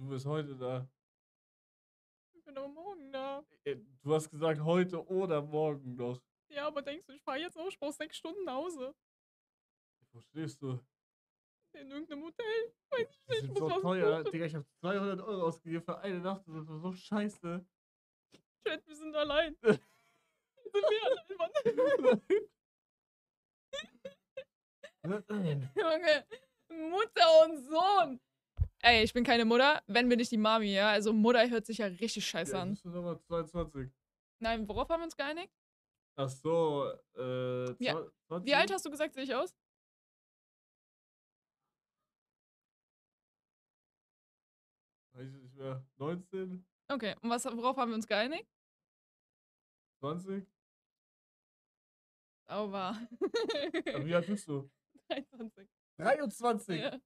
Du bist heute da. Ich bin aber morgen da. Du hast gesagt heute oder morgen noch. Ja, aber denkst du, ich fahre jetzt noch? Ich brauche 6 Stunden nach Hause. Wo stehst du? In irgendeinem Hotel. Weiß ich Die nicht, ich sind muss so was teuer. buchen. Digga, ich habe 200 Euro ausgegeben für eine Nacht. Das ist so scheiße. Chat, wir sind allein. Sind wir allein, Mann. Junge, Mutter und Sohn. Ey, ich bin keine Mutter, wenn bin ich die Mami, ja? Also Mutter hört sich ja richtig scheiße Ja, an. bist du Nummer 22. Nein, worauf haben wir uns geeinigt? Ach so, Ja. 20? Wie alt hast du gesagt, sehe ich aus? Weiß ich nicht mehr. 19? Okay, und worauf haben wir uns geeinigt? 20? Aua. Aber wie alt bist du? 23. 23? Ja.